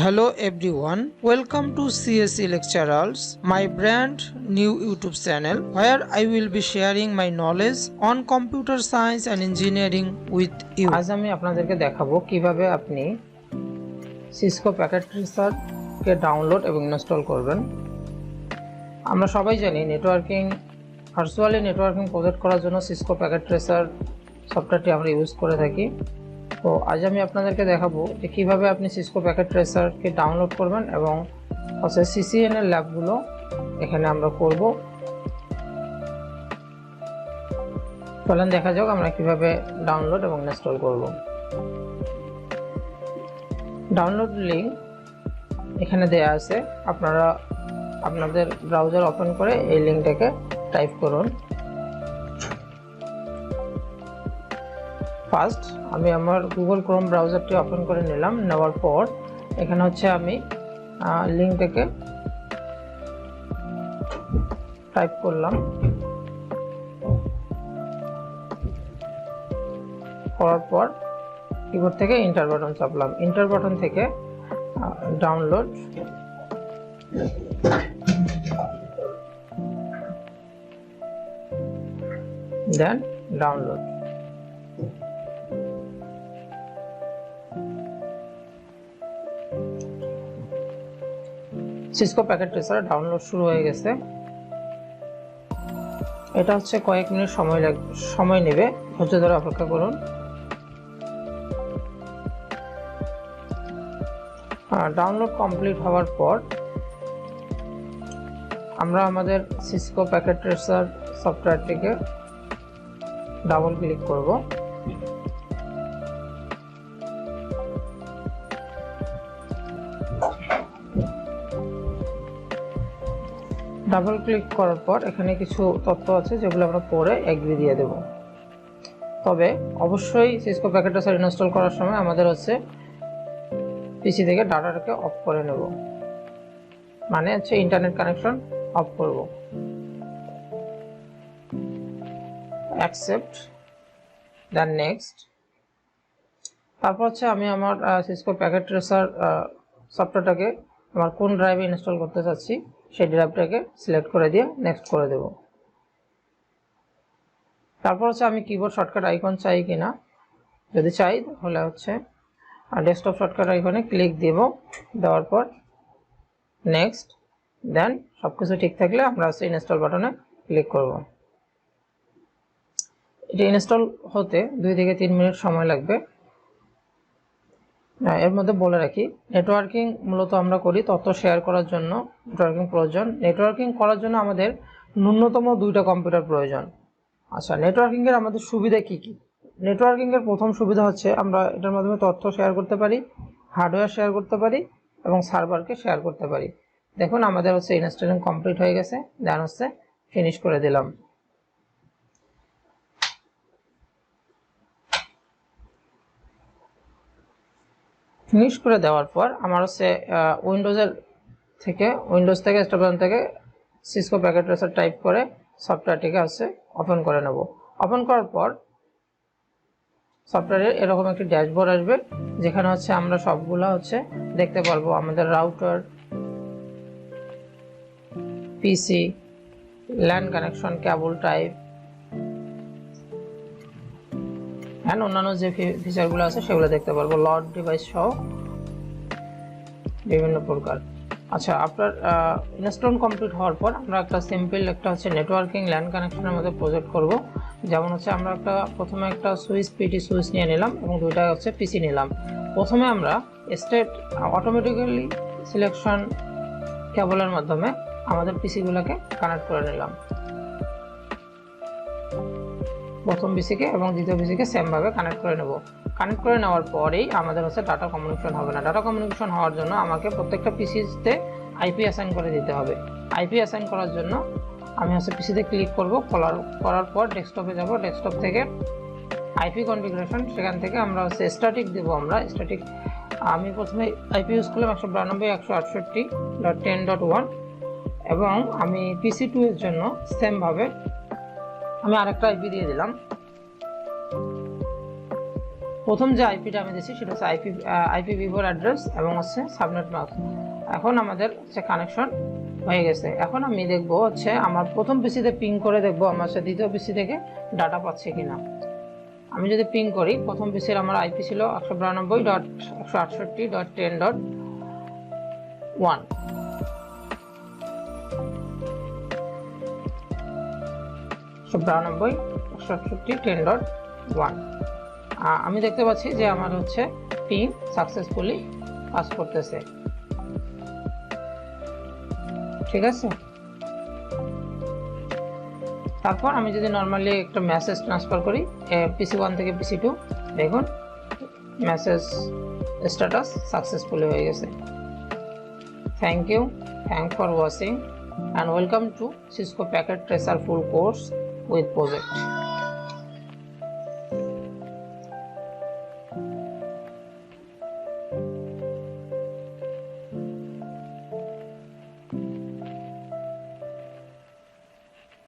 Hello everyone, welcome to CSE Lecturers, my brand new YouTube channel where I will be sharing my knowledge on computer science and engineering with you. আজ আমি আপনাদেরকে দেখাবো কিভাবে আপনি Cisco packet tracer কে download এবং install করবেন। আমরা সবাই জানি ভার্চুয়ালি নেটওয়ার্কিং প্রজেক্ট করার জন্য Cisco প্যাকেট ট্রেসার সফটওয়্যারটি আমরা ইউজ করে থাকি। তো আজ আমি আপনাদেরকে দেখাবো যে কিভাবে আপনি Cisco প্যাকেট ট্রেসারকে ডাউনলোড করবেন এবং হচ্ছে CCN এর ল্যাবগুলো এখানে আমরা করব। চলেন দেখা যাক আমরা কিভাবে ডাউনলোড এবং ইনস্টল করব। ডাউনলোড লিংক এখানে দেয়া আছে, আপনারা আপনাদের ব্রাউজার ওপেন করে এই লিংকটাকে টাইপ করুন। ফার্স্ট আমি আমার গুগল ক্রোম ব্রাউজারটি ওপেন করে নিলাম। নেওয়ার পর এখানে হচ্ছে আমি লিংকটাকে টাইপ করলাম। করার পর কিবোর্ড থেকে এন্টার বাটন চাপলাম। এন্টার বাটন থেকে ডাউনলোড দেন download. Cisco packet tracer download শুরু হয়ে গেছে। এটা হচ্ছে কয়েক মিনিট সময় নেবে, ধৈর্য ধরে অপেক্ষা করুন। ডাউনলোড কমপ্লিট হওয়ার পর আমরা আমাদের Cisco প্যাকেট ট্রেসার সফটওয়্যারটিকে ডাবল ক্লিক করব। ডাবল ক্লিক করার পর এখানে কিছু তথ্য আছে যেগুলো আমরা পরে এগ্রি দিয়ে দেব। তবে অবশ্যই Cisco প্যাকেট ট্রেসার ইনস্টল করার সময় আমাদের হচ্ছে পিসি থেকে ডাটাটাকে অফ করে নেব, মানে হচ্ছে ইন্টারনেট কানেকশন অফ করব। Accept, then next. তারপর হচ্ছে আমি আমার Cisco প্যাকেট ট্রেসার সফটওয়্যারটাকে আমার কোন ড্রাইভে ইনস্টল করতে চাচ্ছি সেই ড্রাইভটাকে সিলেক্ট করে দিয়ে নেক্সট করে দেব। তারপর হচ্ছে আমি কিবোর্ড শর্টকাট আইকন চাই কিনা, যদি চাই তাহলে হচ্ছে ডেস্কটপ শর্টকাট আইকনে ক্লিক দেব। দেওয়ার পর নেক্সট, দেন সবকিছু ঠিক থাকলে আমরা হচ্ছে ইনস্টল বাটনে ক্লিক করব। এটা ইনস্টল হতে 2 থেকে 3 মিনিট সময় লাগবে। এর মধ্যে বলে রাখি, নেটওয়ার্কিং মূলত আমরা করি তথ্য শেয়ার করার জন্য। নেটওয়ার্কিং প্রয়োজন। নেটওয়ার্কিং করার জন্য আমাদের ন্যূনতম 2টা কম্পিউটার প্রয়োজন। আচ্ছা, নেটওয়ার্কিং এর আমাদের সুবিধা কি কি? নেটওয়ার্কিং এর প্রথম সুবিধা হচ্ছে আমরা এটার মাধ্যমে তথ্য শেয়ার করতে পারি, হার্ডওয়্যার শেয়ার করতে পারি এবং সার্ভারকে শেয়ার করতে পারি। দেখুন আমাদের হচ্ছে ইনস্টলিং কমপ্লিট হয়ে গেছে, দেন হচ্ছে ফিনিশ করে দিলাম। ফিনিশ করে দেওয়ার পর আমার হচ্ছে উইন্ডোজ থেকে স্টেপন থেকে Cisco প্যাকেট ট্রেসার টাইপ করে সফটওয়্যারটিকে হচ্ছে ওপেন করে নেব। ওপেন করার পর সফটওয়্যারের এরকম একটি ড্যাশবোর্ড আসবে, যেখানে হচ্ছে আমরা সবগুলা হচ্ছে দেখতে পারবো। আমাদের router, PC, LAN connection, cable type and অন্যান্য যে ফিচারগুলো আছে সেগুলো দেখতে পারবো, লড ডিভাইস সহ বিভিন্ন প্রকার। আচ্ছা, আপনার ইনস্টল কমপ্লিট হওয়ার পর আমরা একটা সিম্পল একটা হচ্ছে নেটওয়ার্কিং ল্যান কানেকশনের মধ্যে প্রজেক্ট করব। যেমন হচ্ছে আমরা প্রথমে একটা পিটি সুইচ নিয়ে নিলাম এবং 2টা হচ্ছে পিসি নিলাম। প্রথমে আমরা স্টেট অটোমেটিক্যালি সিলেকশন কেবলের মাধ্যমে আমাদের পিসিগুলোকে কানেক্ট করে নিলাম। প্রথম পিসিকে এবং দ্বিতীয় পিসিকে সেম ভাবে কানেক্ট করে নেব। কানেক্ট করে নেওয়ার পরেই আমাদের হচ্ছে ডাটা কমিউনিকেশন হবে না। ডাটা কমিউনিকেশন হওয়ার জন্য আমাকে প্রত্যেকটা পিসিতে আইপি অ্যাসাইন করে দিতে হবে। আইপি অ্যাসাইন করার জন্য আমি হচ্ছে পিসিতে ক্লিক করব। করার পর ডেস্কটপে যাব। ডেস্কটপ থেকে আইপি কনফিগারেশন, সেখান থেকে আমরা হচ্ছে স্ট্যাটিক দেব। আমি প্রথমে আইপি ইউজ করলাম 192.168.10.1 এবং আমি পিসি 2 এর জন্য সেম ভাবে আমি আরেকটা আইপি দিয়ে দিলাম। প্রথম যে আইপিটা আমি দিয়েছি সেটা হচ্ছে IPv4 অ্যাড্রেস এবং হচ্ছে সাবনেট মাস্ক। এখন আমাদের হচ্ছে কানেকশন হয়ে গেছে। এখন আমি দেখব হচ্ছে আমার প্রথম পিসিতে পিং করে দেখব আমার সাথে দ্বিতীয় পিসি থেকে ডাটা পাচ্ছে কিনা। আমি যদি পিং করি, প্রথম পিসির আমার আইপি ছিল 192.168.10.1। আমি দেখতে পাচ্ছি যে আমার হচ্ছে পিং সাকসেসফুলি পাস করতেছে। ঠিক আছে, তারপর আমি যদি নর্মালি একটা মেসেজ ট্রান্সফার করি PC1 থেকে PC2, দেখুন মেসেজ স্ট্যাটাস সাকসেসফুলি হয়ে গেছে। Thank for watching and welcome to Cisco Packet Tracer full course with project.